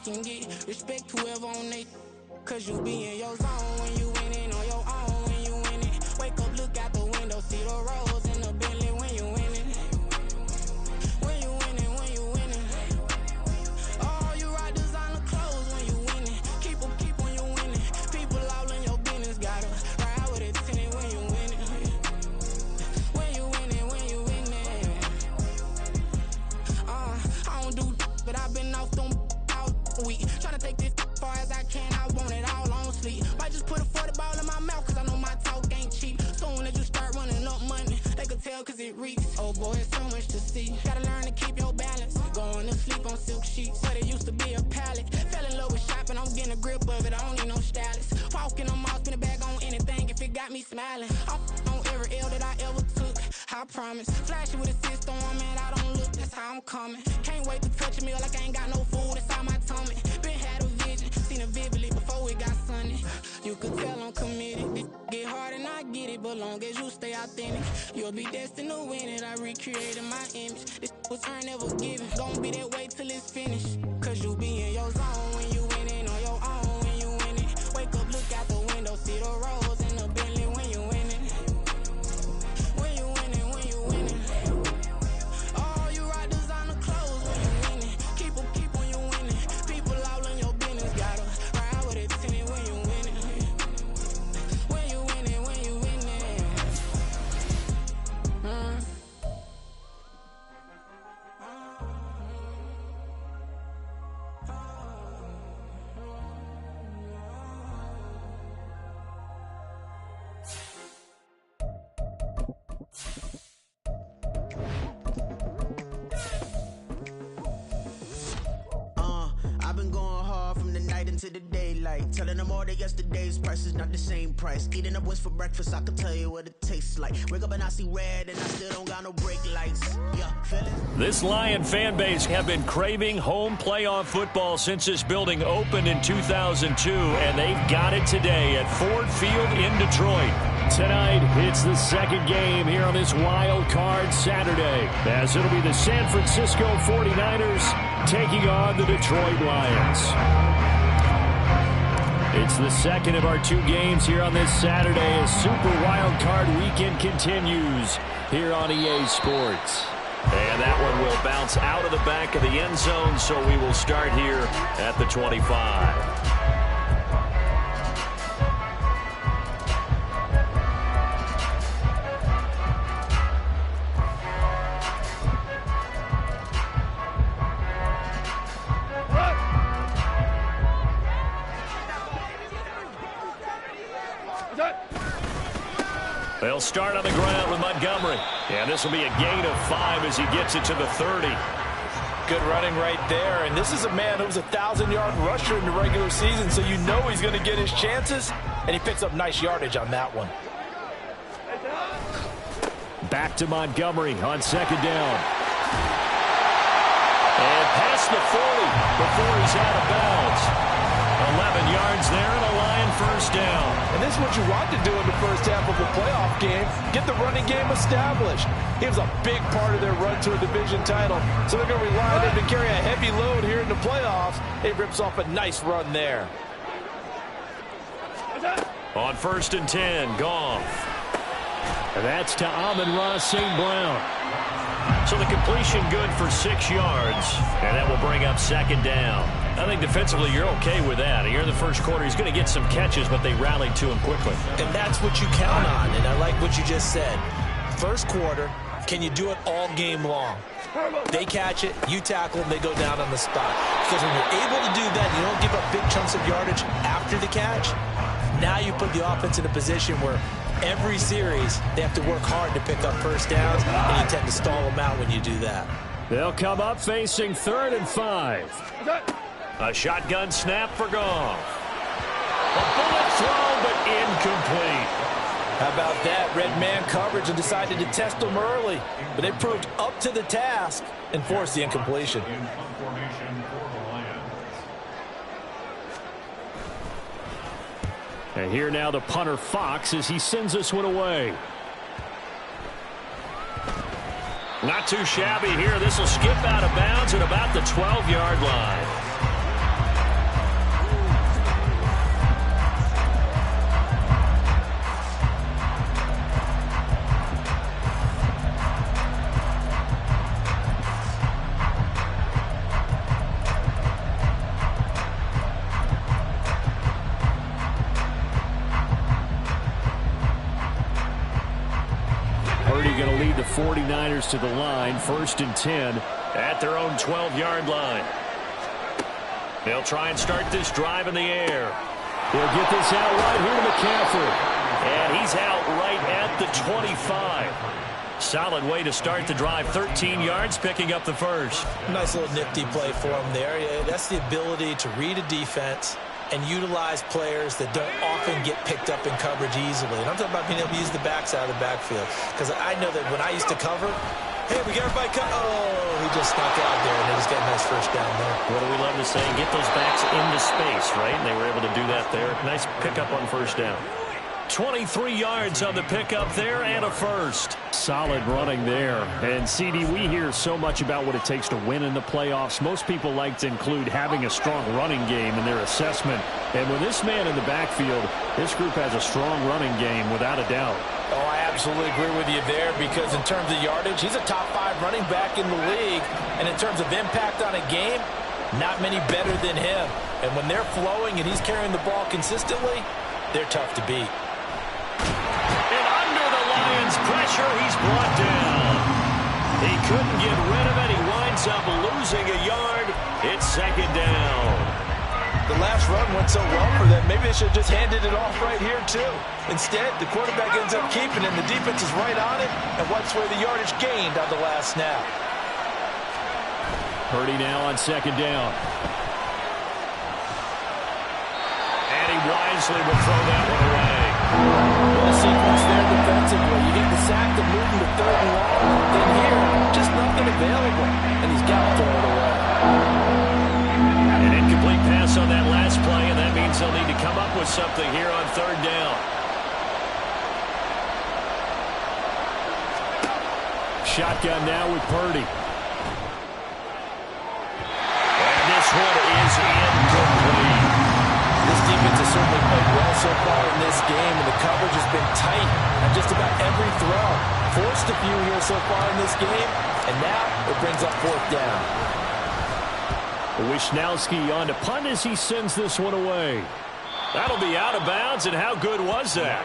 can get. Respect whoever on they, cause you be in your zone when you winning on your own when you winning. Wake up, look out the window, see the rose in the Bentley when you winning. When you winning, when you winning. Oh, you rock designer clothes when you winning. Keep when you winning. People all in your business, gotta ride with it tinted when you winning. When you winning, when you winning. I don't do but I've been off them all week. Tryna take this far as I can, I want it all on sleep. Might just put a 40 ball in my mouth, cause I know my talk ain't cheap. Soon as you start running up money, they could tell cause it reeks. Oh boy, it's so much to see. Gotta learn to keep your balance. Going to sleep on silk sheets, but it used to be a pallet. Fell in love with shopping, I'm getting a grip of it, I don't need no stylist. Walking on mouth, spin a bag on anything if it got me smiling. I'm on every L that I ever took, I promise. Flashy with a system on, man, I don't look, that's how I'm coming. Can't wait to touch a meal like I ain't got no food inside my tummy. Been had a vision, seen it vividly before it got sunny. You could tell I'm committed. This get hard and I get it, but long as you stay authentic, you'll be destined to win it. I recreated my image. This was earned, never given. Gonna be that way till it's finished. Cause you be in your zone when you winning on your own when you winning. Wake up, look out the window, see the rose in the Bentley when you winning. When you winning, when you winning. Oh, you rock designer clothes when you winning. Keep when you winning. People all in your business, gotta ride with it tinted when you winning. When you winning, when you winning. I've been going hard from the night into the daylight, telling them all that yesterday's price is not the same price. Eating up what's for breakfast, I can tell you what it tastes like. Wake up and I see red and I still don't got no brake lights. Yeah, feel it? This Lion fan base have been craving home playoff football since this building opened in 2002, and they've got it today at Ford Field in Detroit. Tonight, it's the second game here on this wild card Saturday, as it'll be the San Francisco 49ers taking on the Detroit Lions. It's the second of our two games here on this Saturday as Super Wild Card Weekend continues here on EA Sports. And that one will bounce out of the back of the end zone, so we will start here at the 25. They'll start on the ground with Montgomery. And this will be a gain of 5 as he gets it to the 30. Good running right there. And this is a man who was a 1,000-yard rusher in the regular season, so you know he's going to get his chances. And he picks up nice yardage on that one. Back to Montgomery on second down. And past the 40 before he's out of bounds. 11 yards there and a Lion first down. And this is what you want to do in the first half of a playoff game. Get the running game established. He was a big part of their run to a division title. So they're going to rely on him to carry a heavy load here in the playoffs. He rips off a nice run there. On first and 10, Goff. And that's to Amon-Ra St. Brown. So the completion good for 6 yards. And that will bring up second down. I think defensively you're okay with that. Here in the first quarter, he's going to get some catches, but they rallied to him quickly. And that's what you count on, and I like what you just said. First quarter, can you do it all game long? They catch it, you tackle them, they go down on the spot. Because when you're able to do that, you don't give up big chunks of yardage after the catch. Now you put the offense in a position where every series they have to work hard to pick up first downs, and you tend to stall them out when you do that. They'll come up facing 3rd and 5. A shotgun snap for Goff. A bullet throw, but incomplete. How about that? Red man coverage and decided to test them early. But they proved up to the task and forced the incompletion. And here now the punter Fox as he sends this one away. Not too shabby here. This will skip out of bounds at about the 12-yard line. Purdy going to lead the 49ers to the line. 1st and 10 at their own 12-yard line. They'll try and start this drive in the air. They'll get this out right here to McCaffrey. And he's out right at the 25. Solid way to start the drive. 13 yards, picking up the first. Nice little nifty play for him there. Yeah, that's the ability to read a defense and utilize players that don't often get picked up in coverage easily. And I'm talking about being able to use the backside of the backfield. Because I know that when I used to cover, hey, we got everybody cut. Oh, he just snuck out there, and they just got a nice first down there. What do we love to say? Get those backs into space, right? And they were able to do that there. Nice pickup on first down. 23 yards on the pickup there and a first. Solid running there. And, CD, we hear so much about what it takes to win in the playoffs. Most people like to include having a strong running game in their assessment. And with this man in the backfield, this group has a strong running game without a doubt. Oh, I absolutely agree with you there because in terms of yardage, he's a top 5 running back in the league. And in terms of impact on a game, not many better than him. And when they're flowing and he's carrying the ball consistently, they're tough to beat. And under the Lions' pressure, he's brought down. He couldn't get rid of it. He winds up losing a yard. It's 2nd down. The last run went so well for them. Maybe they should have just handed it off right here, too. Instead, the quarterback ends up keeping it, and the defense is right on it and wipes away the yardage gained on the last snap. Purdy now on 2nd down. And he wisely will throw that one away. Well, sequence there defensively. You get the sack to move him to 3rd and long. Then here, just nothing available. And he's got to throw it away. An incomplete pass on that last play, and that means they'll need to come up with something here on 3rd down. Shotgun now with Purdy. And this one is incomplete. This defense has certainly played well so far in this game, and the coverage has been tight on just about every throw. Forced a few here so far in this game, and now it brings up 4th down. Wishnowski on to punt as he sends this one away. That'll be out of bounds, and how good was that?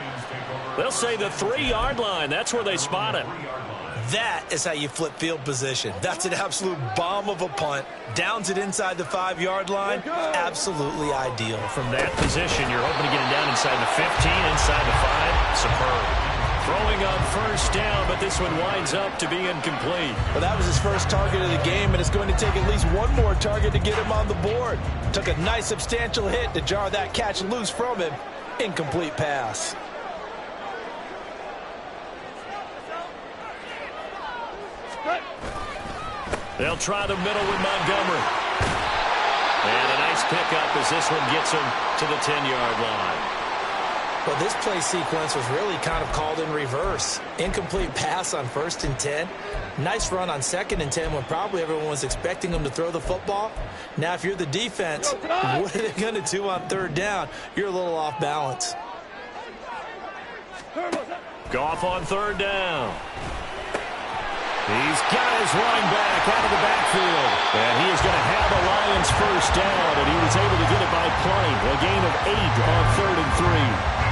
They'll say the 3-yard line. That's where they spot it. That is how you flip field position. That's an absolute bomb of a punt. Downs it inside the 5-yard line. Absolutely ideal. From that position, you're hoping to get it down inside the 15, inside the 5. Superb. Throwing on 1st down, but this one winds up to be incomplete. Well, that was his first target of the game, and it's going to take at least one more target to get him on the board. Took a nice substantial hit to jar that catch loose from him. Incomplete pass. They'll try the middle with Montgomery. And a nice pickup as this one gets him to the 10-yard line. Well, this play sequence was really kind of called in reverse. Incomplete pass on 1st and 10. Nice run on 2nd and 10 when probably everyone was expecting him to throw the football. Now, if you're the defense, what are they going to do on 3rd down? You're a little off balance. Goff on 3rd down. He's got his running back out of the backfield. And he is going to have the Lions 1st down, and he was able to get it by play. A gain of 8 on 3rd and 3.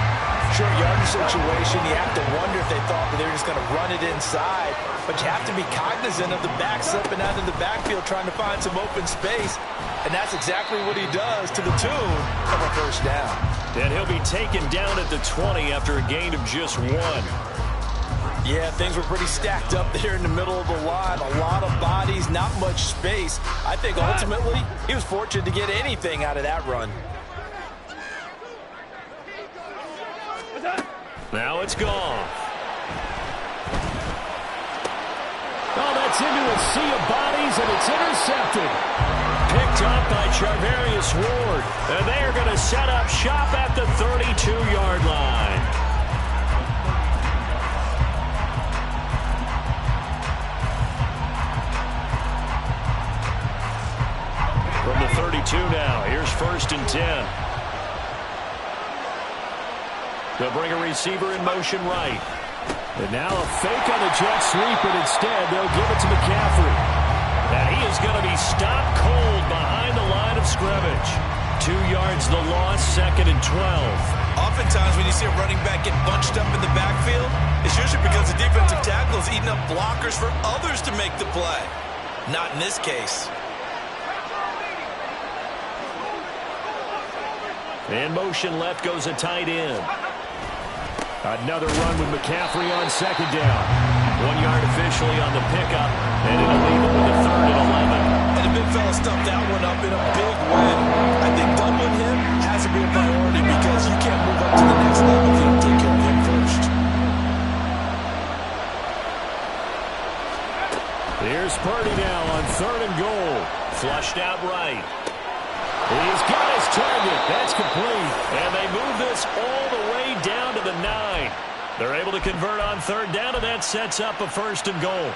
Short yardage situation, you have to wonder if they thought that they were just going to run it inside. But you have to be cognizant of the back slipping out of the backfield trying to find some open space. And that's exactly what he does to the tune of a 1st down. And he'll be taken down at the 20 after a gain of just 1. Yeah, things were pretty stacked up there in the middle of the line. A lot of bodies, not much space. I think ultimately he was fortunate to get anything out of that run. Now it's gone. Oh, that's into a sea of bodies, and it's intercepted. Picked up by Charvarius Ward. And they are going to set up shop at the 32-yard line. From the 32 now, here's 1st and 10. They'll bring a receiver in motion right. And now a fake on the jet sweep, and instead they'll give it to McCaffrey. And he is going to be stopped cold behind the line of scrimmage. 2 yards the loss, 2nd and 12. Oftentimes when you see a running back get bunched up in the backfield, It's usually because the defensive tackle is eating up blockers for others to make the play. Not in this case. In motion left goes a tight end. Another run with McCaffrey on second down. 1 yard officially on the pickup, and it'll leave it with a 3rd and 11. And the big fella stuffed that one up in a big way. I think doubling him has to be a priority because you can't move up to the next level if you don't take care of him first. Here's Purdy now on 3rd and goal. Flushed out right. He's got his target. That's complete. And they move this all the way down to the 9. They're able to convert on 3rd down, and that sets up a 1st and goal.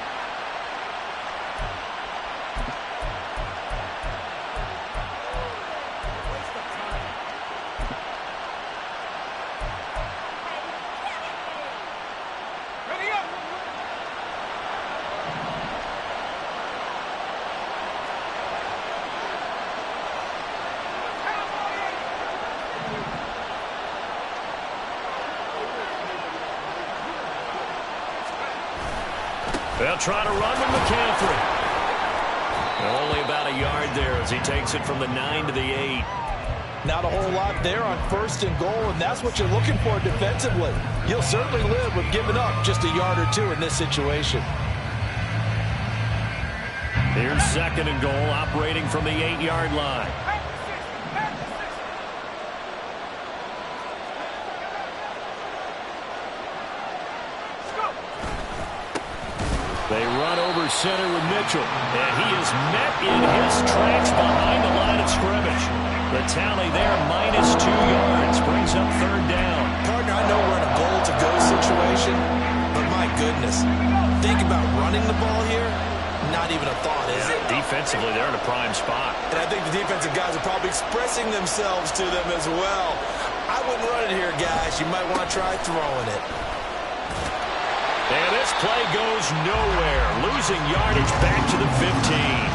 They'll try to run with McCaffrey. Only about a yard there as he takes it from the 9 to the 8. Not a whole lot there on 1st and goal, and that's what you're looking for defensively. You'll certainly live with giving up just a yard or 2 in this situation. Here's 2nd and goal, operating from the 8-yard line. They run over center with Mitchell, and he is met in his tracks behind the line of scrimmage. The tally there, -2 yards, brings up 3rd down. Partner, I know we're in a goal-to-go situation, but my goodness, think about running the ball here. Not even a thought, is it? Defensively, they're in a prime spot. And I think the defensive guys are probably expressing themselves to them as well. I wouldn't run it here, guys. You might want to try throwing it. And this play goes nowhere. Losing yardage back to the 15.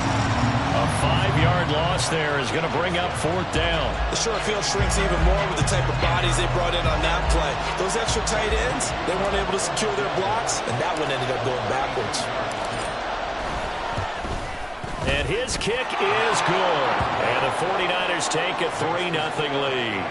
A 5-yard loss there is going to bring up 4th down. The short field shrinks even more with the type of bodies they brought in on that play. Those extra tight ends, they weren't able to secure their blocks, and that one ended up going backwards. And his kick is good. And the 49ers take a 3-0 lead.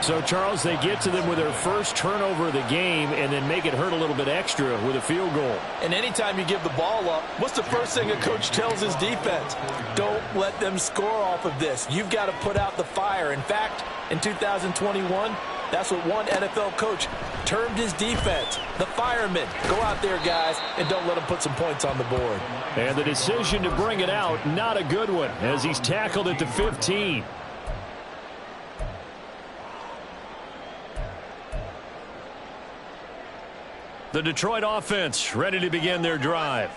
So, Charles, they get to them with their first turnover of the game and then make it hurt a little bit extra with a field goal. And anytime you give the ball up, what's the first thing a coach tells his defense? Don't let them score off of this. You've got to put out the fire. In fact, in 2021, that's what one NFL coach termed his defense, the firemen. Go out there, guys, and don't let them put some points on the board. And the decision to bring it out, not a good one, as he's tackled at the 15. The Detroit offense ready to begin their drive.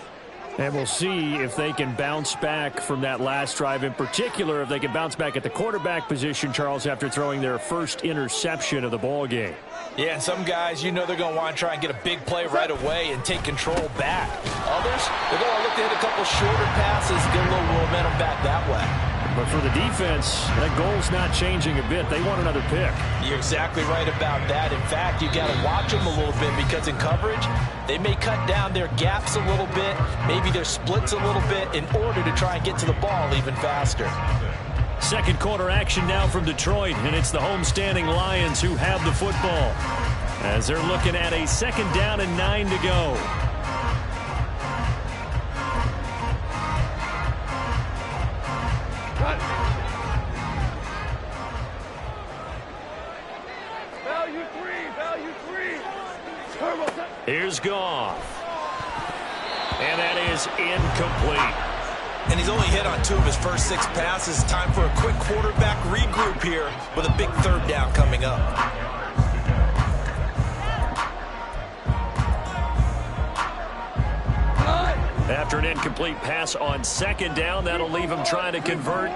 And we'll see if they can bounce back from that last drive, in particular if they can bounce back at the quarterback position, Charles, after throwing their first interception of the ball game. Yeah, and some guys, you know they're going to want to try and get a big play right away and take control back. Others, they're going to look to hit a couple shorter passes, get a little momentum back that way. But for the defense, that goal's not changing a bit. They want another pick. You're exactly right about that. In fact, you got to watch them a little bit because in coverage, they may cut down their gaps a little bit, maybe their splits a little bit in order to try and get to the ball even faster. Second quarter action now from Detroit, and it's the homestanding Lions who have the football as they're looking at a 2nd down and 9 to go. Here's Goff. And that is incomplete. And he's only hit on 2 of his first 6 passes. Time for a quick quarterback regroup here with a big 3rd down coming up. After an incomplete pass on 2nd down, that'll leave him trying to convert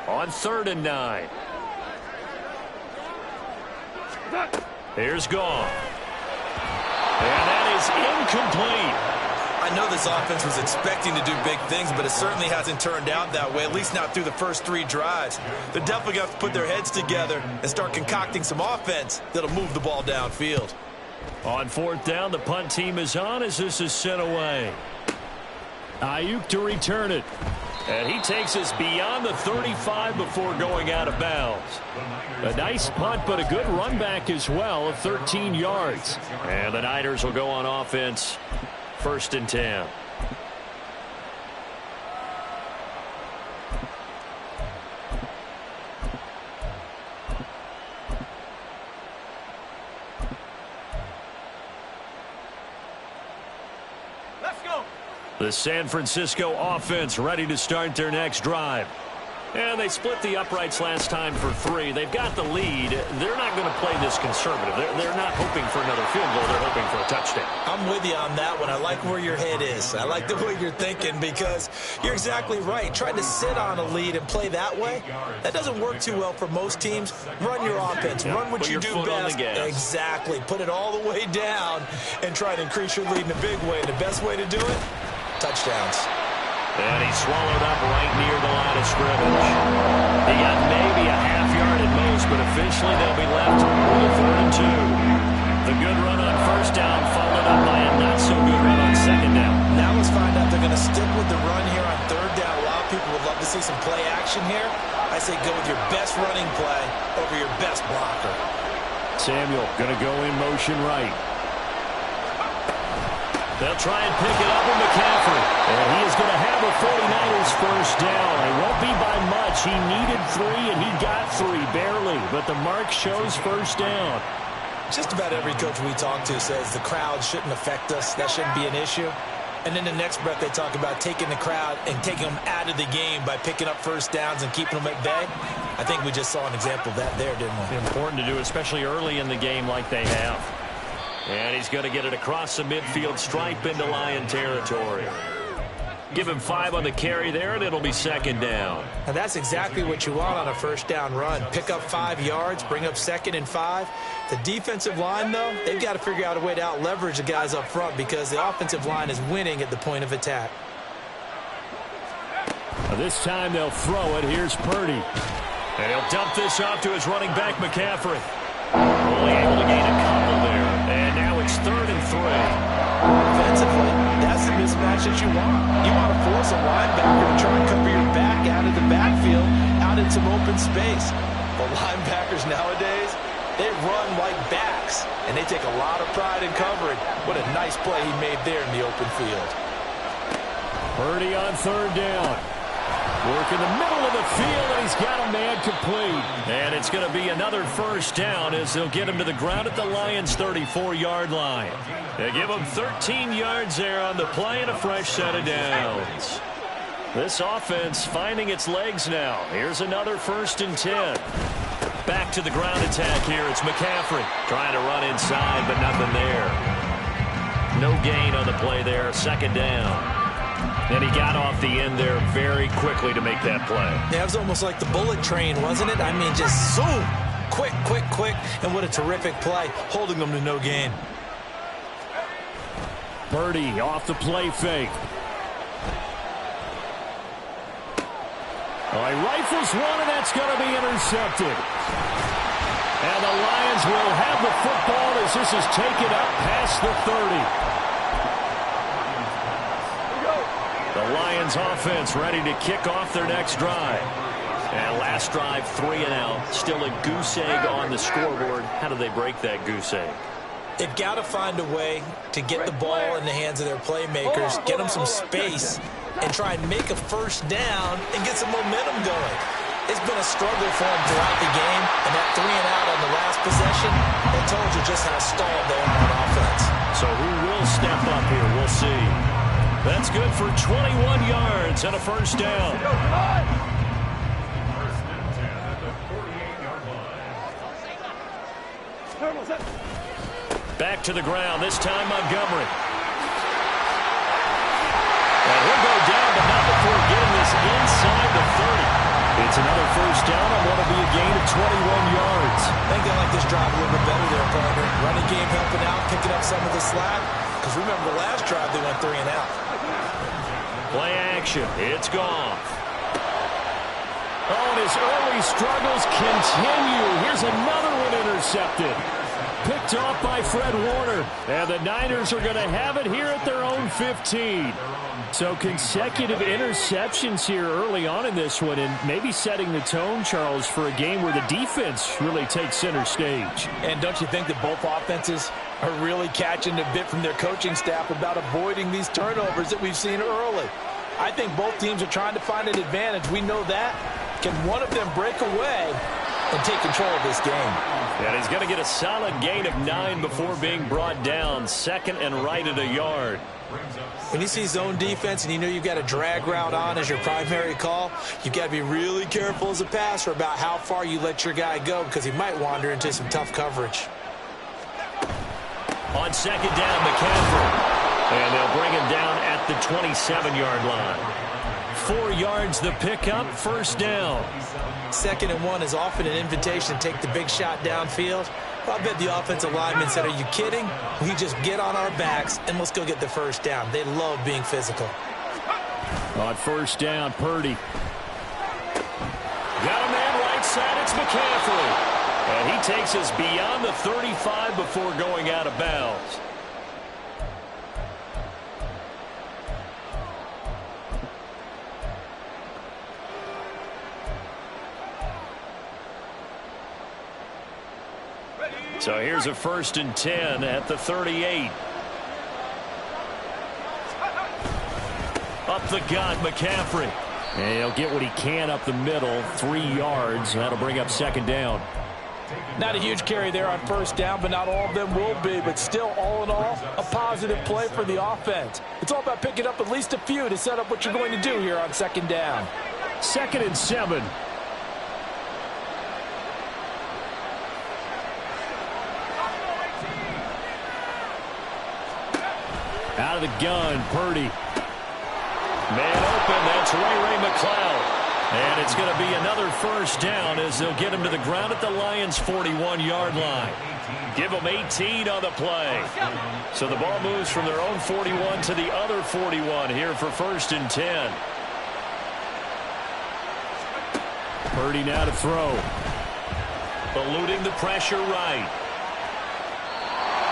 on 3rd and 9. Here's Goff. And that is incomplete. I know this offense was expecting to do big things, but it certainly hasn't turned out that way, at least not through the first 3 drives. They're definitely going to have to put their heads together and start concocting some offense that'll move the ball downfield. On fourth down, the punt team is on as this is sent away. Ayuk to return it. And he takes us beyond the 35 before going out of bounds. A nice punt, but a good run back as well of 13 yards. And the Niners will go on offense, 1st and 10. The San Francisco offense ready to start their next drive. And they split the uprights last time for 3. They've got the lead. They're not going to play this conservative. They're not hoping for another field goal. They're hoping for a touchdown. I'm with you on that one. I like where your head is. I like the way you're thinking because you're exactly right. Trying to sit on a lead and play that way, that doesn't work too well for most teams. Run your offense. Run what you do best. Exactly. Put it all the way down and try to increase your lead in a big way. And the best way to do it, touchdowns. And he swallowed up right near the line of scrimmage. He got maybe a half yard at most, but officially they'll be left with a 3rd and 2. The good run on 1st down followed up by a not-so-good run on 2nd down. Now let's find out they're going to stick with the run here on 3rd down. A lot of people would love to see some play action here. I say go with your best running play over your best blocker. Samuel going to go in motion right. They'll try and pick it up with McCaffrey. And he is going to have a 49ers 1st down. It won't be by much. He needed 3, and he got 3, barely. But the mark shows 1st down. Just about every coach we talk to says the crowd shouldn't affect us. That shouldn't be an issue. And then the next breath they talk about taking the crowd and taking them out of the game by picking up 1st downs and keeping them at bay. I think we just saw an example of that there, didn't we? Important to do, especially early in the game like they have. And he's going to get it across the midfield stripe into Lion territory. Give him 5 on the carry there, and it'll be 2nd down. And that's exactly what you want on a 1st down run. Pick up 5 yards, bring up 2nd and 5. The defensive line, though, they've got to figure out a way to out-leverage the guys up front because the offensive line is winning at the point of attack. This time they'll throw it. Here's Purdy. And he'll dump this off to his running back, McCaffrey. Only able to gain a couple there. And now it's 3rd and 3. Offensively, that's the mismatch that you want. You want to force a linebacker to try and cover your back out of the backfield, out in some open space. But linebackers nowadays, they run like backs, and they take a lot of pride in covering. What a nice play he made there in the open field. Purdy on 3rd down. Work in the middle of the field, and he's got a man complete. And it's going to be another 1st down as they'll get him to the ground at the Lions' 34-yard line. They give him 13 yards there on the play and a fresh set of downs. This offense finding its legs now. Here's another 1st and 10. Back to the ground attack here. It's McCaffrey trying to run inside, but nothing there. No gain on the play there. 2nd down. And he got off the end there very quickly to make that play. Yeah, it was almost like the bullet train, wasn't it? I mean, just zoom. Quick, quick, quick. And what a terrific play, holding them to no gain. Purdy off the play fake. All right, rifles one, and that's going to be intercepted. And the Lions will have the football as this is taken up past the 30. The Lions offense ready to kick off their next drive. And last drive, 3 and out. Still a goose egg on the scoreboard. How do they break that goose egg? They've got to find a way to get the ball in the hands of their playmakers, get them some space, and try and make a 1st down and get some momentum going. It's been a struggle for them throughout the game, and that 3 and out on the last possession, that told you just how stalled they are on offense. So who will step up here? We'll see. That's good for 21 yards and a 1st down. Back to the ground, this time Montgomery. And he'll go down, but not before getting this inside the 30. It's another 1st down and what will be a gain of 21 yards. I think they like this drive a little bit better there, partner. Running game helping out, picking up some of the slack. Because remember, the last drive they went 3 and out. Play action. It's gone. Oh, and his early struggles continue. Here's another one intercepted. Picked off by Fred Warner. And the Niners are going to have it here at their own 15. So consecutive interceptions here early on in this one, and maybe setting the tone, Charles, for a game where the defense really takes center stage. And don't you think that both offenses are really catching a bit from their coaching staff about avoiding these turnovers that we've seen early? I think both teams are trying to find an advantage. We know that. Can one of them break away and take control of this game? And he's going to get a solid gain of 9 before being brought down. Second and right at a yard. When you see zone defense and you know you've got a drag route on as your primary call, you've got to be really careful as a passer about how far you let your guy go, because he might wander into some tough coverage. On second down, McCaffrey. And they'll bring him down at the 27-yard line. 4 yards the pickup, first down. 2nd and 1 is often an invitation to take the big shot downfield. I bet the offensive lineman said, are you kidding? We just get on our backs and let's go get the first down. They love being physical. On first down, Purdy. Got a man right side, it's McCaffrey. And he takes us beyond the 35 before going out of bounds. So here's a 1st and 10 at the 38. Up the gut, McCaffrey. And he'll get what he can up the middle, 3 yards. That'll bring up 2nd down. Not a huge carry there on 1st down, but not all of them will be. But still, all in all, a positive play for the offense. It's all about picking up at least a few to set up what you're going to do here on 2nd down. 2nd and 7. Out of the gun, Purdy. Man open, that's Ray McCloud. And it's going to be another 1st down as they'll get him to the ground at the Lions' 41-yard line. Give them 18 on the play. So the ball moves from their own 41 to the other 41 here for 1st and 10. Purdy now to throw. Eluding the pressure right.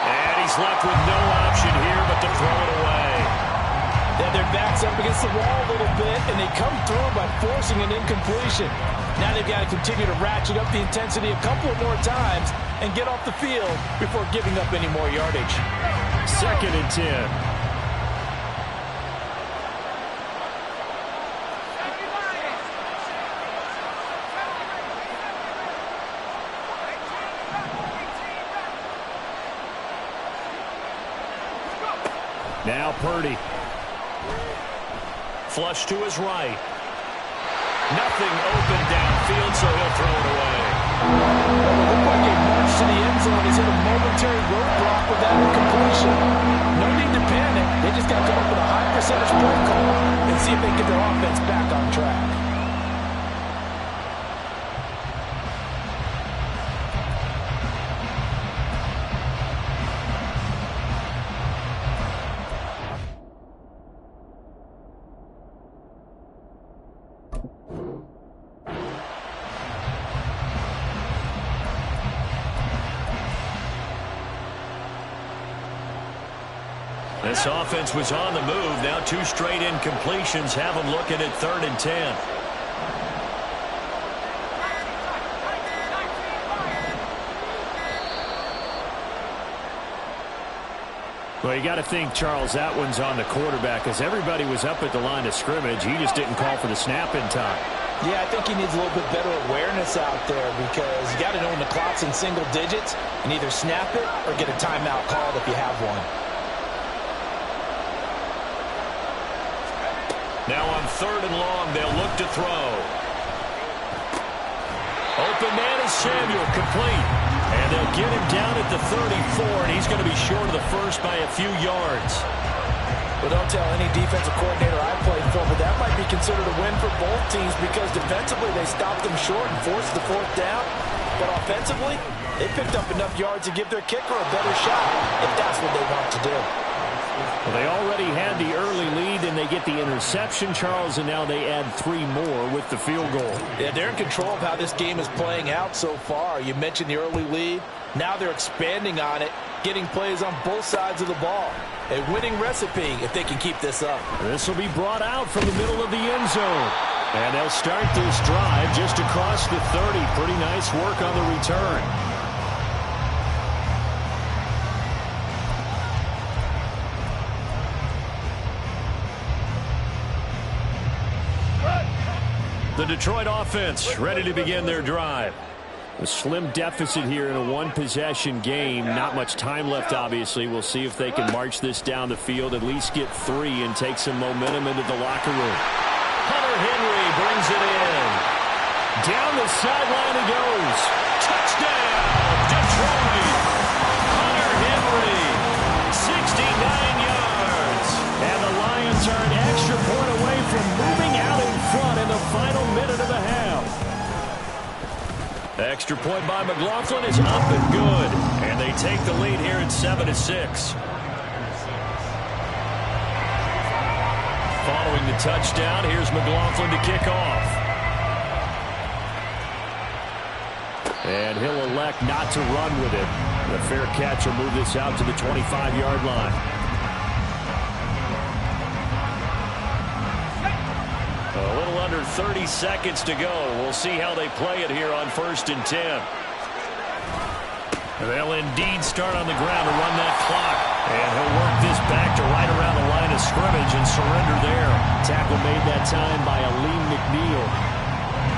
And he's left with no option here but to throw it away. Then their back's up against the wall a little bit, and they come through by forcing an incompletion. Now they've got to continue to ratchet up the intensity a couple of more times and get off the field before giving up any more yardage. 2nd and 10. Now Purdy. Flush to his right. Nothing open downfield, so he'll throw it away. Well, it looked like a march to the end zone. He's hit a momentary roadblock with that incompletion. No need to panic. They just got to come up with a high percentage play call and see if they can get their offense back on track. This offense was on the move. Now 2 straight incompletions have them looking at 3rd and 10. Well, you got to think, Charles, that one's on the quarterback, as everybody was up at the line of scrimmage. He just didn't call for the snap in time. Yeah, I think he needs a little bit better awareness out there, because you got to know when the clock's in single digits and either snap it or get a timeout called if you have one. Now on 3rd and long, they'll look to throw. Open man is Samuel, complete. And they'll get him down at the 34, and he's going to be short of the first by a few yards. Well, don't tell any defensive coordinator I played for, but that might be considered a win for both teams, because defensively they stopped them short and forced the 4th down. But offensively, they picked up enough yards to give their kicker a better shot, if that's what they want to do. Well, they already had the early lead in and they get the interception, Charles, and now they add 3 more with the field goal. Yeah, they're in control of how this game is playing out so far. You mentioned the early lead. Now they're expanding on it, getting plays on both sides of the ball. A winning recipe if they can keep this up. This will be brought out from the middle of the end zone. And they'll start this drive just across the 30. Pretty nice work on the return. The Detroit offense ready to begin their drive. A slim deficit here in a one-possession game. Not much time left, obviously. We'll see if they can march this down the field, at least get 3 and take some momentum into the locker room. Hunter Henry brings it in. Down the sideline he goes. Touchdown, Detroit. Hunter Henry, 69 yards. And the Lions are an extra point away from moving out in front in the final minute of the half. The extra point by McLaughlin is up and good. And they take the lead here at 7-6. Following the touchdown, here's McLaughlin to kick off. And he'll elect not to run with it. The fair catch will move this out to the 25-yard line. A little under 30 seconds to go. We'll see how they play it here on 1st and 10. They'll indeed start on the ground to run that clock. And he'll work this back to right around the line of scrimmage and surrender there. Tackle made that time by Aleem McNeil.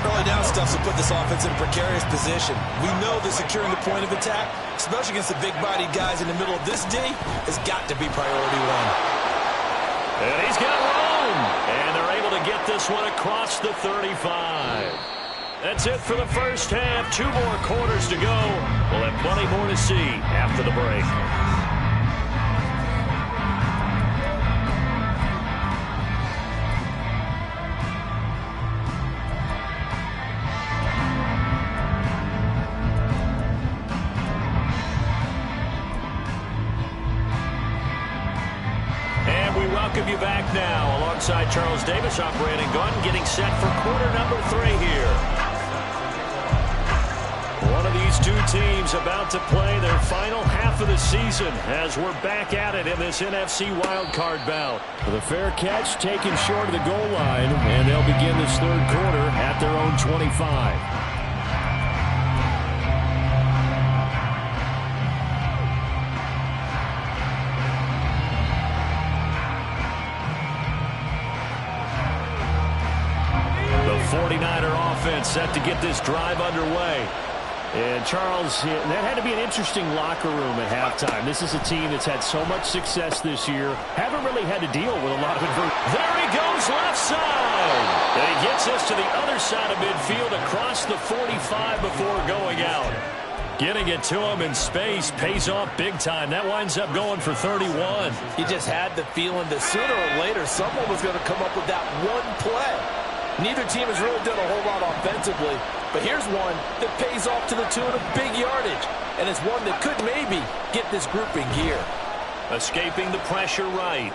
Early down stuff to put this offense in a precarious position. We know that securing the point of attack, especially against the big-bodied guys in the middle of this D, has got to be priority 1. And he's got room. And they're able to get this one across the 35. That's it for the first half. 2 more quarters to go. We'll have plenty more to see after the break. Welcome you back now alongside Charles Davis, I'm Brandon Gunn, getting set for quarter number 3 here. One of these 2 teams about to play their final half of the season as we're back at it in this NFC wildcard bout. The fair catch taken short of the goal line, and they'll begin this 3rd quarter at their own 25. The 49er offense set to get this drive underway. And Charles, that had to be an interesting locker room at halftime. This is a team that's had so much success this year. Haven't really had to deal with a lot of adversity. There he goes, left side. And he gets us to the other side of midfield across the 45 before going out. Getting it to him in space pays off big time. That winds up going for 31. You just had the feeling that sooner or later someone was going to come up with that one play. Neither team has really done a whole lot offensively, but here's one that pays off to the tune of big yardage, and it's one that could maybe get this group in gear. Escaping the pressure right.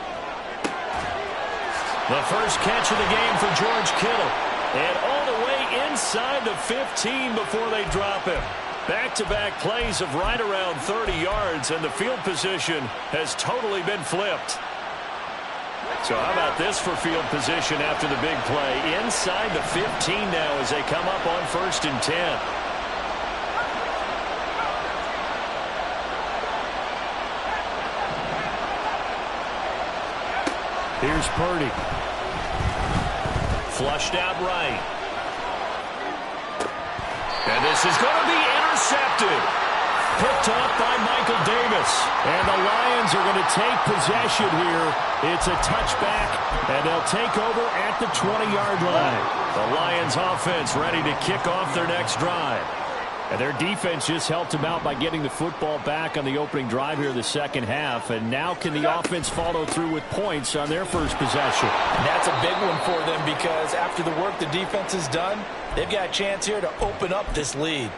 The first catch of the game for George Kittle, and all the way inside the 15 before they drop him. Back-to-back plays of right around 30 yards, and the field position has totally been flipped. So how about this for field position after the big play? Inside the 15 now as they come up on 1st and 10. Here's Purdy. Flushed out right. And this is going to be intercepted. Picked off by Michael Davis. And the Lions are going to take possession here. It's a touchback, and they'll take over at the 20-yard line. The Lions offense ready to kick off their next drive. And their defense just helped them out by getting the football back on the opening drive here in the second half. And now can the offense follow through with points on their first possession? That's a big one for them because after the work the defense has done, they've got a chance here to open up this lead.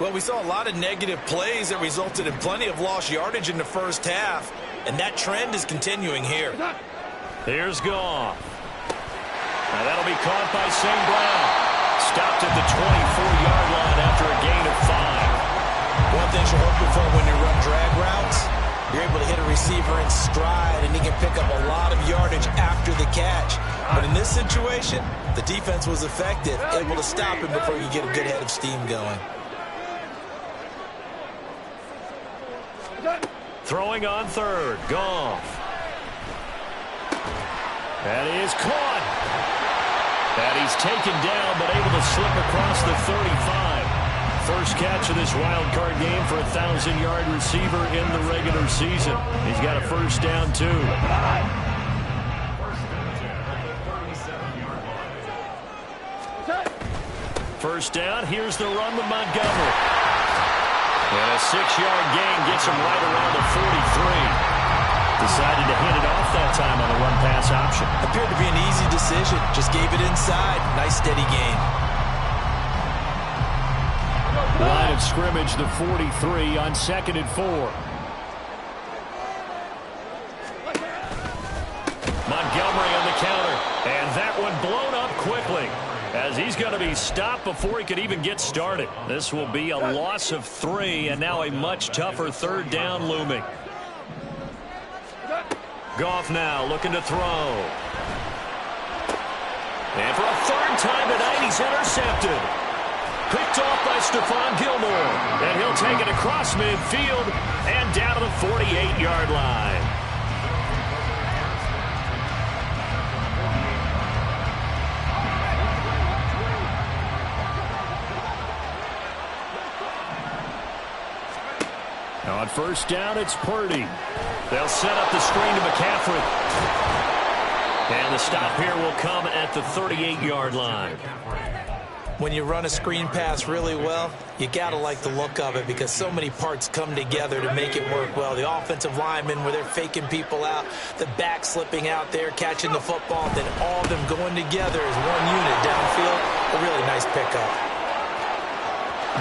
Well, we saw a lot of negative plays that resulted in plenty of lost yardage in the first half, and that trend is continuing here. Here's Goff. Now that'll be caught by St. Brown. Stopped at the 24-yard line after a gain of 5. One thing you're hoping for when you run drag routes, you're able to hit a receiver in stride, and he can pick up a lot of yardage after the catch. But in this situation, the defense was effective, able to stop him before you get a good head of steam going. Throwing on third. Goff. That is caught. And he's taken down, but able to slip across the 35. First catch of this wild card game for a 1,000-yard receiver in the regular season. He's got a first down, too. First down, here's the run with Montgomery. And a 6-yard gain gets him right around the 43. Decided to hand it off that time on the run-pass option. Appeared to be an easy decision. Just gave it inside. Nice, steady gain. Line of scrimmage, the 43 on 2nd and 4. Montgomery on the counter. And that one blown up quickly, as he's going to be stopped before he could even get started. This will be a loss of 3, and now a much tougher third down looming. Goff now looking to throw. And for a third time tonight, he's intercepted. Picked off by Stephon Gilmore. And he'll take it across midfield and down to the 48-yard line. Now on first down, it's Purdy. They'll set up the screen to McCaffrey. And the stop here will come at the 38-yard line. When you run a screen pass really well, you got to like the look of it because so many parts come together to make it work well. The offensive linemen, where they're faking people out, the back slipping out there, catching the football, then all of them going together as one unit downfield. A really nice pickup.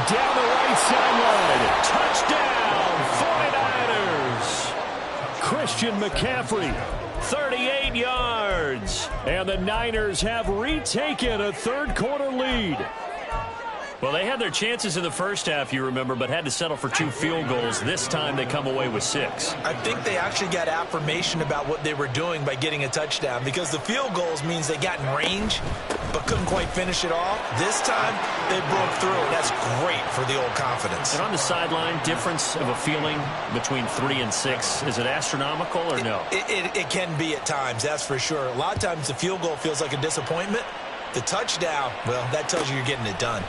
Down the right sideline. Touchdown, 49ers. Christian McCaffrey, 38 yards. And the Niners have retaken a third-quarter lead. Well, they had their chances in the first half, you remember, but had to settle for 2 field goals. This time they come away with 6. I think they actually got affirmation about what they were doing by getting a touchdown, because the field goals means they got in range but couldn't quite finish it off. This time they broke through, and that's great for the old confidence. And on the sideline, difference of a feeling between 3 and 6, is it astronomical or no? It can be at times, that's for sure. A lot of times the field goal feels like a disappointment. The touchdown, well, that tells you you're getting it done.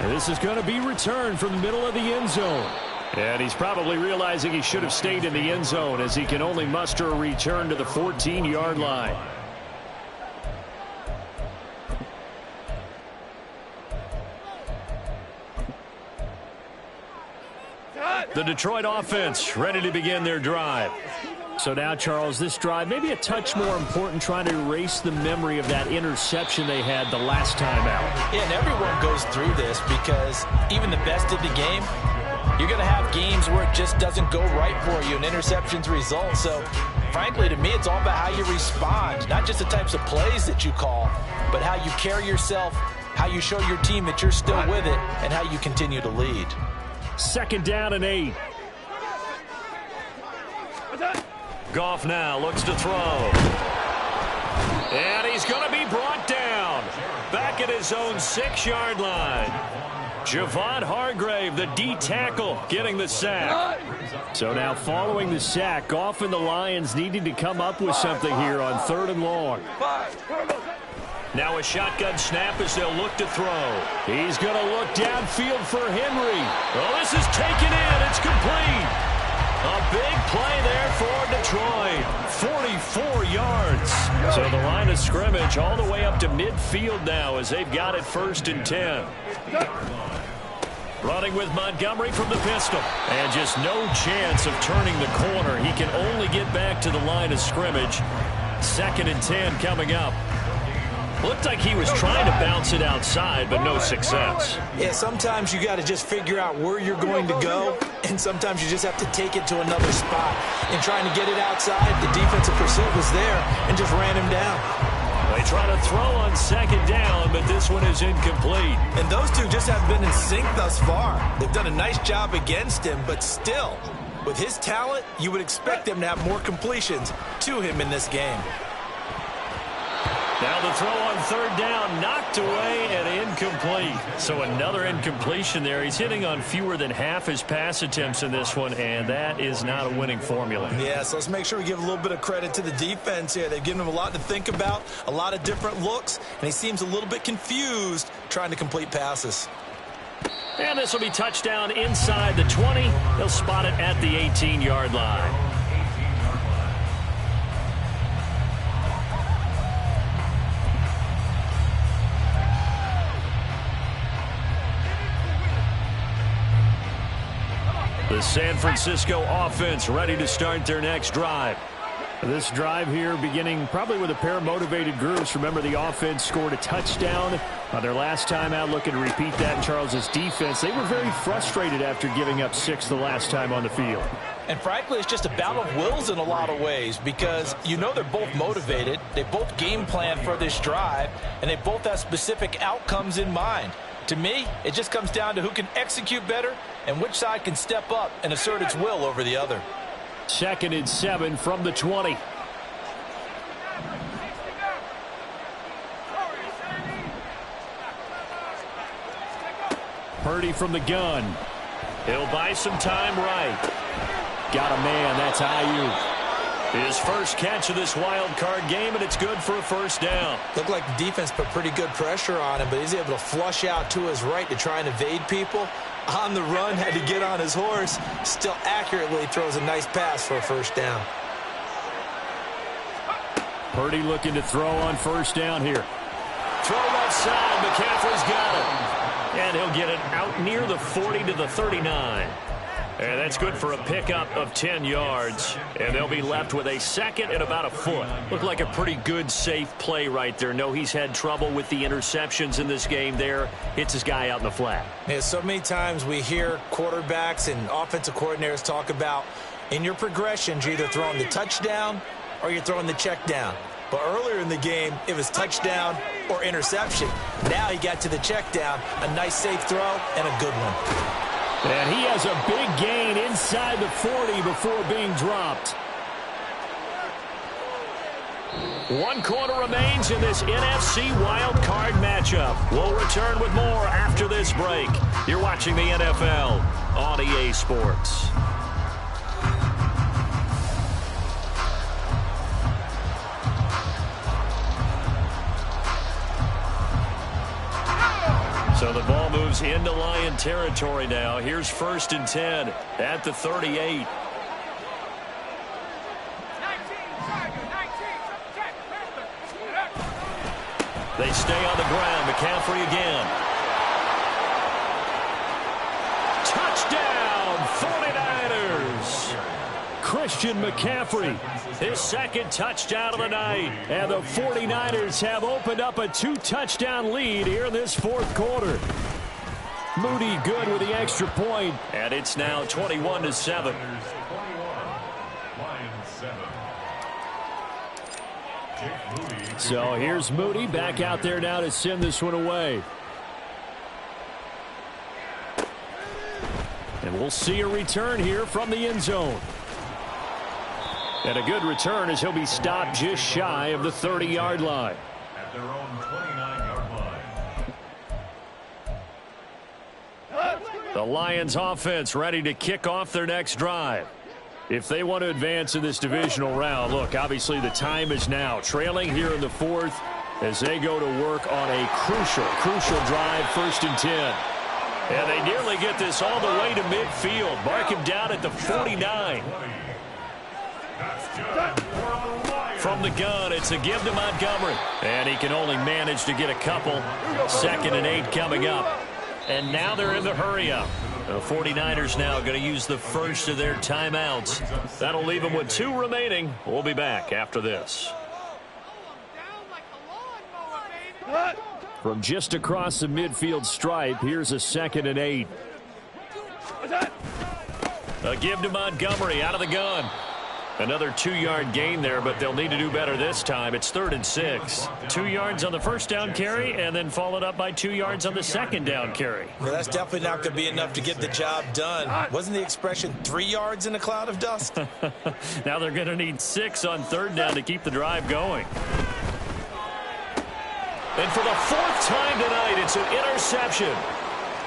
This is going to be returned from the middle of the end zone. And he's probably realizing he should have stayed in the end zone, as he can only muster a return to the 14-yard line. The Detroit offense ready to begin their drive. So now, Charles, this drive maybe a touch more important, trying to erase the memory of that interception they had the last time out. Yeah, and everyone goes through this because even the best of the game, you're going to have games where it just doesn't go right for you and interceptions result. So, frankly, to me, it's all about how you respond, not just the types of plays that you call, but how you carry yourself, how you show your team that you're still with it, and how you continue to lead. 2nd down and 8. Goff now looks to throw. And he's going to be brought down. Back at his own 6-yard line. Javon Hargrave, the D tackle, getting the sack. So now following the sack, Goff and the Lions needing to come up with something here on 3rd and long. Now a shotgun snap as they'll look to throw. He's going to look downfield for Henry. Oh, this is taken in. It's complete. A big play there for Detroit. 44 yards. So the line of scrimmage all the way up to midfield now, as they've got it 1st and 10. Running with Montgomery from the pistol. And just no chance of turning the corner. He can only get back to the line of scrimmage. 2nd and 10 coming up. Looked like he was trying to bounce it outside, but no success. Yeah, sometimes you got to just figure out where you're going to go, and sometimes you just have to take it to another spot. And trying to get it outside, the defensive pursuit was there and just ran him down. They try to throw on second down, but this one is incomplete. And those two just have been in sync thus far. They've done a nice job against him, but still, with his talent, you would expect him to have more completions to him in this game. Now the throw on third down, knocked away and incomplete. So another incompletion there. He's hitting on fewer than half his pass attempts in this one, and that is not a winning formula. Yeah, so let's make sure we give a little bit of credit to the defense here. They've given him a lot to think about, a lot of different looks, and he seems a little bit confused trying to complete passes. And this will be touchdown inside the 20. They'll spot it at the 18-yard line. The San Francisco offense ready to start their next drive. This drive here beginning probably with a pair of motivated groups. Remember, the offense scored a touchdown on their last time out. Looking to repeat that in Charles's defense. They were very frustrated after giving up 6 the last time on the field. And frankly, it's just a battle of wills in a lot of ways because you know they're both motivated. They both game plan for this drive, and they both have specific outcomes in mind. To me, it just comes down to who can execute better and which side can step up and assert its will over the other. 2nd and 7 from the 20. Purdy from the gun. He'll buy some time right. Got a man. That's Ayuk. His first catch of this wild card game, and it's good for a first down. Looked like the defense put pretty good pressure on him, but he's able to flush out to his right to try and evade people. On the run, had to get on his horse. Still accurately throws a nice pass for a first down. Purdy looking to throw on first down here. Throw left side. McCaffrey's got it. And he'll get it out near the 40 to the 39. And that's good for a pickup of 10 yards. And they'll be left with a second and about a foot. Looked like a pretty good, safe play right there. No, he's had trouble with the interceptions in this game there. Hits his guy out in the flat. Yeah, so many times we hear quarterbacks and offensive coordinators talk about in your progressions, you're either throwing the touchdown or you're throwing the check down. But earlier in the game, it was touchdown or interception. Now he got to the check down, a nice safe throw, and a good one. And he has a big gain inside the 40 before being dropped. 1 quarter remains in this NFC wild card matchup. We'll return with more after this break. You're watching the NFL on EA Sports. So the ball moves into Lion territory now. Here's 1st and 10 at the 38. They stay on the ground. McCaffrey again. Touchdown, 49ers. Christian McCaffrey, his 2nd touchdown of the night. And the 49ers have opened up a 2-touchdown lead here in this 4th quarter. Moody good with the extra point. And it's now 21-7. So here's Moody back out there now to send this one away. And we'll see a return here from the end zone. And a good return as he'll be stopped just shy of the 30-yard line. At their own 29-yard line. The Lions offense ready to kick off their next drive. If they want to advance in this divisional round, look, obviously the time is now. Trailing here in the 4th as they go to work on a crucial drive, 1st and 10. And they nearly get this all the way to midfield. Mark him down at the 49. From the gun, it's a give to Montgomery. And he can only manage to get a couple. 2nd and 8 coming up. And now they're in the hurry-up. The 49ers now going to use the first of their timeouts. That'll leave them with 2 remaining. We'll be back after this. Down like a lawnmower, baby. From just across the midfield stripe, here's a 2nd and 8. A give to Montgomery out of the gun. Another 2-yard gain there, but they'll need to do better this time. It's 3rd and 6. 2 yards on the first down carry, and then followed up by 2 yards on the second down carry. Well, that's definitely not going to be enough to get the job done. Wasn't the expression 3 yards in a cloud of dust? Now they're going to need 6 on 3rd down to keep the drive going. And for the 4th time tonight, it's an interception.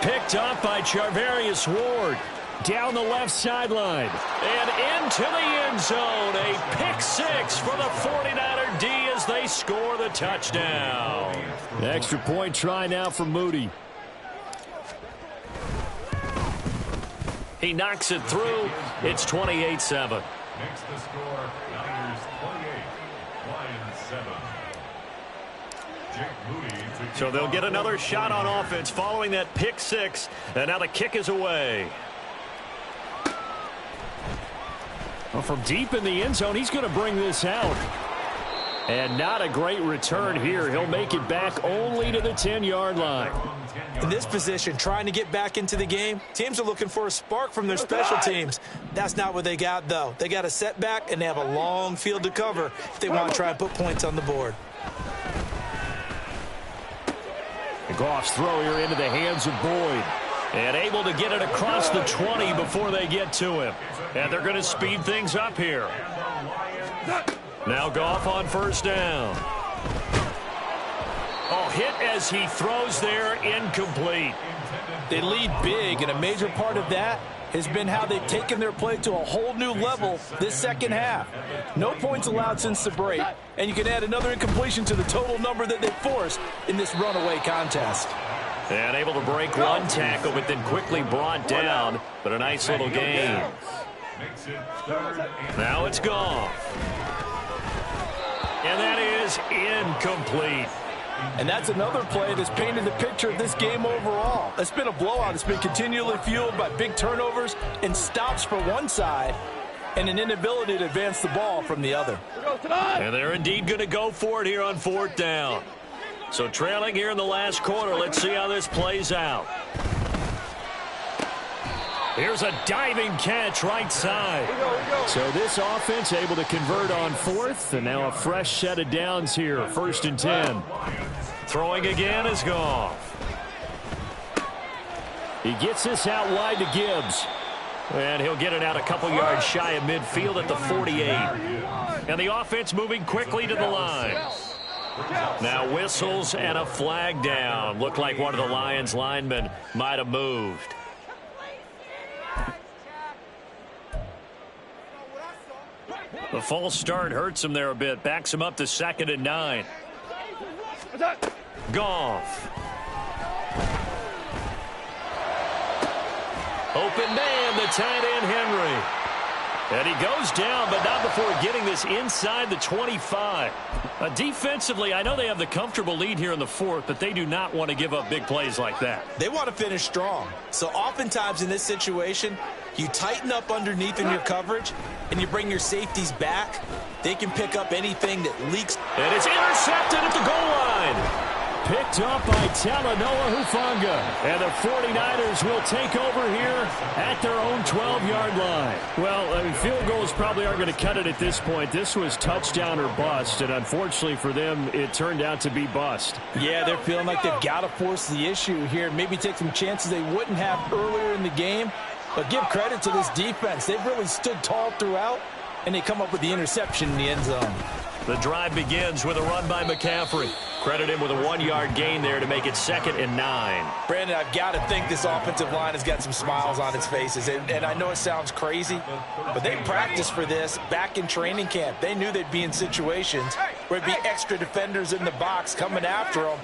Picked up by Charvarius Ward. Down the left sideline. And into the end zone. A pick 6 for the 49er D as they score the touchdown. The extra point try now for Moody. He knocks it through. It's 28-7. Makes the score Niners 28, Lions 7. Jake Moody. So they'll get another shot on offense following that pick 6. And now the kick is away. Well, from deep in the end zone, he's going to bring this out. And not a great return here. He'll make it back only to the 10-yard line. In this position, trying to get back into the game, teams are looking for a spark from their special teams. That's not what they got, though. They got a setback, and they have a long field to cover if they want to try and put points on the board. Goff's throw here into the hands of Boyd. And able to get it across the 20 before they get to him. And they're going to speed things up here. Now Goff on 1st down. Oh, hit as he throws there, incomplete. They lead big, and a major part of that has been how they've taken their play to a whole new level this second half. No points allowed since the break, and you can add another incompletion to the total number that they forced in this runaway contest. And able to break one tackle, but then quickly brought down. But a nice little gain. Now it's gone. And that is incomplete. And that's another play that's painted the picture of this game overall. It's been a blowout. It's been continually fueled by big turnovers and stops for one side and an inability to advance the ball from the other. And they're indeed going to go for it here on 4th down. So trailing here in the last quarter. Let's see how this plays out. Here's a diving catch right side. So this offense able to convert on 4th, and now a fresh set of downs here. 1st and 10. Throwing again is Goff. He gets this out wide to Gibbs. And he'll get it out a couple yards shy of midfield at the 48. And the offense moving quickly to the line. Now whistles and a flag down. Looked like one of the Lions linemen might have moved. The false start hurts him there a bit. Backs him up to 2nd and 9. Goff. Open man, the tight end Henry. And he goes down, but not before getting this inside the 25. Defensively, I know they have the comfortable lead here in the 4th, but they do not want to give up big plays like that. They want to finish strong. So oftentimes in this situation, you tighten up underneath in your coverage, and you bring your safeties back. They can pick up anything that leaks. And it's intercepted at the goal line. Picked up by Talanoa Hufanga. And the 49ers will take over here at their own 12-yard line. Well, field goals probably aren't going to cut it at this point. This was touchdown or bust, and unfortunately for them, it turned out to be bust. Yeah, they're feeling like they've got to force the issue here, maybe take some chances they wouldn't have earlier in the game. But give credit to this defense. They've really stood tall throughout, and they come up with the interception in the end zone. The drive begins with a run by McCaffrey. Credit him with a 1-yard gain there to make it 2nd and 9. Brandon, I've got to think this offensive line has got some smiles on its faces. And I know it sounds crazy, but they practiced for this back in training camp. They knew they'd be in situations where it'd be extra defenders in the box coming after them,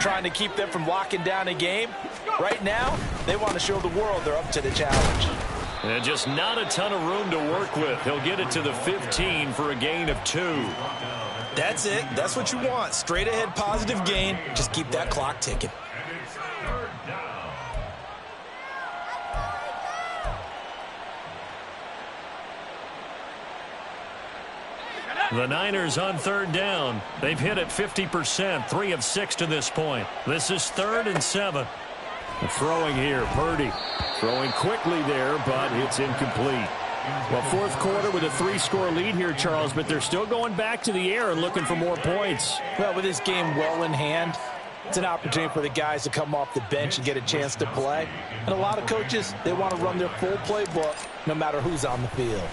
trying to keep them from locking down a game. Right now, they want to show the world they're up to the challenge. And just not a ton of room to work with. He'll get it to the 15 for a gain of 2. That's it. That's what you want. Straight ahead positive gain. Just keep that clock ticking. The Niners on third down. They've hit it 50%, 3 of 6 to this point. This is 3rd and 7. Throwing here, Purdy. Throwing quickly there, but it's incomplete. Well, fourth quarter with a 3-score lead here, Charles, but they're still going back to the air and looking for more points. Well, with this game well in hand, it's an opportunity for the guys to come off the bench and get a chance to play. And a lot of coaches, they want to run their full playbook no matter who's on the field.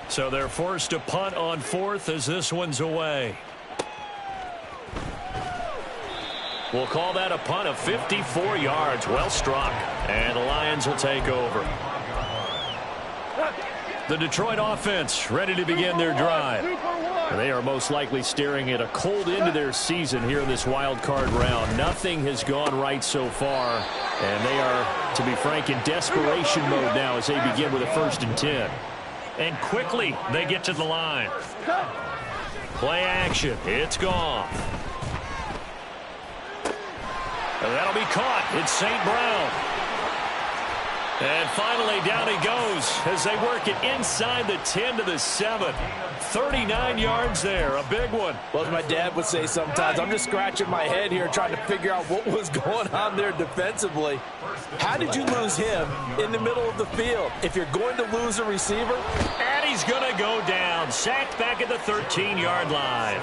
So they're forced to punt on 4th as this one's away. We'll call that a punt of 54 yards. Well struck. And the Lions will take over. The Detroit offense ready to begin their drive. They are most likely staring at a cold end to their season here in this wild card round. Nothing has gone right so far, and they are, to be frank, in desperation mode now as they begin with a 1st and 10. And quickly they get to the line. Play action. It's gone. And that'll be caught. It's St. Brown. And finally, down he goes as they work it inside the 10 to the 7. 39 yards there, a big one. Well, as my dad would say sometimes, I'm just scratching my head here trying to figure out what was going on there defensively. How did you lose him in the middle of the field? If you're going to lose a receiver. And he's going to go down. Sacked back at the 13-yard line.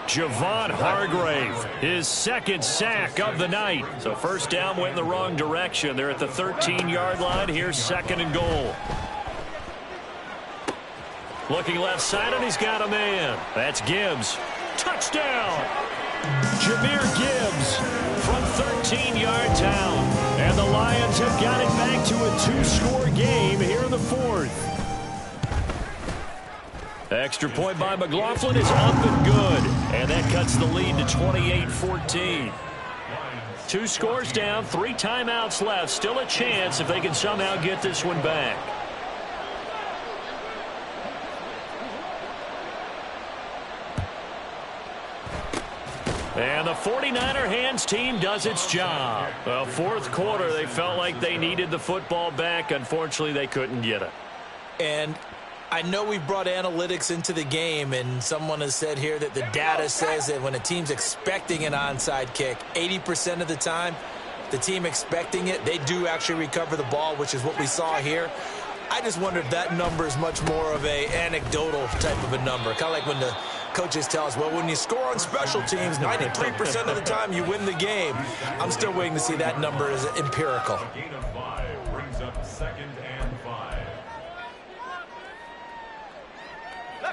Javon Hargrave, his 2nd sack of the night. So first down went in the wrong direction. They're at the 13-yard line. Here's 2nd and goal. Looking left side, and he's got a man. That's Gibbs. Touchdown! Jahmyr Gibbs from 13 yards out. And the Lions have got it back to a 2-score game here in the 4th. Extra point by McLaughlin is up and good. And that cuts the lead to 28-14. 2 scores down, 3 timeouts left. Still a chance if they can somehow get this one back. And the 49er hands team does its job. Well, 4th quarter, they felt like they needed the football back. Unfortunately, they couldn't get it. And I know we brought analytics into the game, and someone has said here that the data says that when a team's expecting an onside kick, 80% of the time, the team expecting it, they do actually recover the ball, which is what we saw here. I just wonder if that number is much more of a anecdotal type of a number. Kind of like when the coaches tell us, well, when you score on special teams, 93% of the time you win the game. I'm still waiting to see that number as empirical. Gain of 5 brings up 2nd and 5.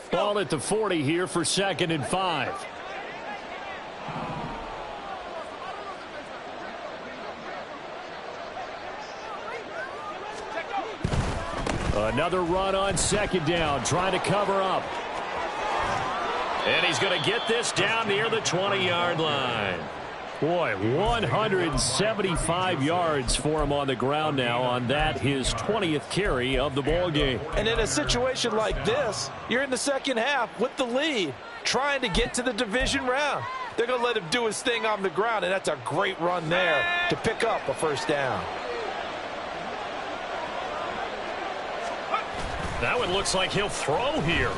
Ball at the 40 here for 2nd and 5. Another run on 2nd down, trying to cover up. And he's going to get this down near the 20-yard line. Boy, 175 yards for him on the ground now on that, his 20th carry of the ball game. And in a situation like this, you're in the second half with the lead, trying to get to the division round. They're going to let him do his thing on the ground, and that's a great run there to pick up a 1st down. That one looks like he'll throw here.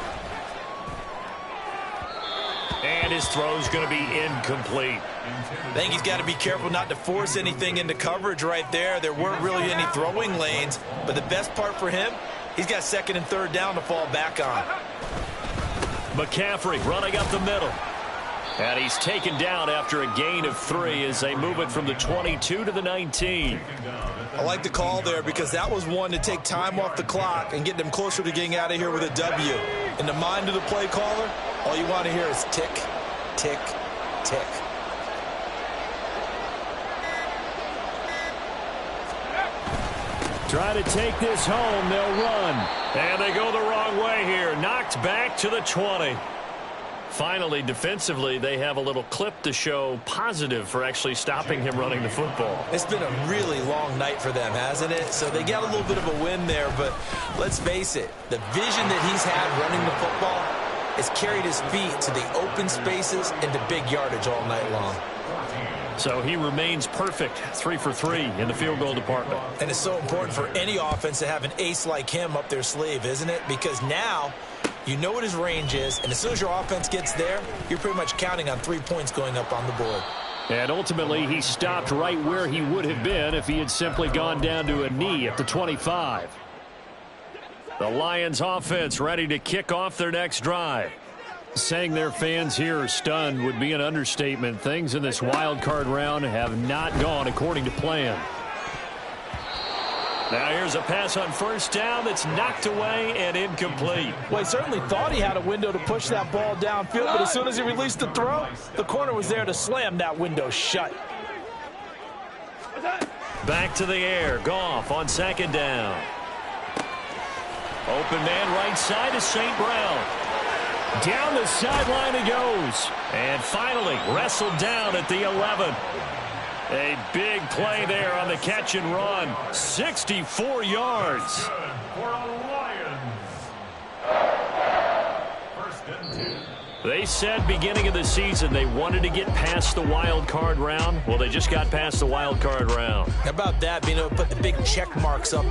And his throw's going to be incomplete. I think he's got to be careful not to force anything into coverage right there. There weren't really any throwing lanes, but the best part for him, he's got 2nd and 3rd down to fall back on. McCaffrey running up the middle. And he's taken down after a gain of 3 as they move it from the 22 to the 19. I like the call there because that was one to take time off the clock and get them closer to getting out of here with a W. In the mind of the play caller, all you want to hear is tick, tick, tick. Try to take this home. They'll run. And they go the wrong way here. Knocked back to the 20. Finally, defensively, they have a little clip to show positive for actually stopping him running the football. It's been a really long night for them, hasn't it? So they got a little bit of a win there, but let's face it, the vision that he's had running the football has carried his feet to the open spaces and to big yardage all night long. So he remains perfect, 3 for 3 in the field goal department. And it's so important for any offense to have an ace like him up their sleeve, isn't it? Because now You know what his range is, and as soon as your offense gets there, you're pretty much counting on 3 points going up on the board. And ultimately, he stopped right where he would have been if he had simply gone down to a knee at the 25. The Lions offense ready to kick off their next drive. Saying their fans here are stunned would be an understatement. Things in this wild card round have not gone according to plan. Now here's a pass on first down that's knocked away and incomplete. Well, he certainly thought he had a window to push that ball downfield, but as soon as he released the throw, the corner was there to slam that window shut. Back to the air. Goff on second down. Open man right side is St. Brown. Down the sideline he goes. And finally wrestled down at the 11. A big play there on the catch and run. 64 yards. For a Lions. First and 2. They said beginning of the season they wanted to get past the wild card round. Well, they just got past the wild card round. How about that, being able to put the big check marks up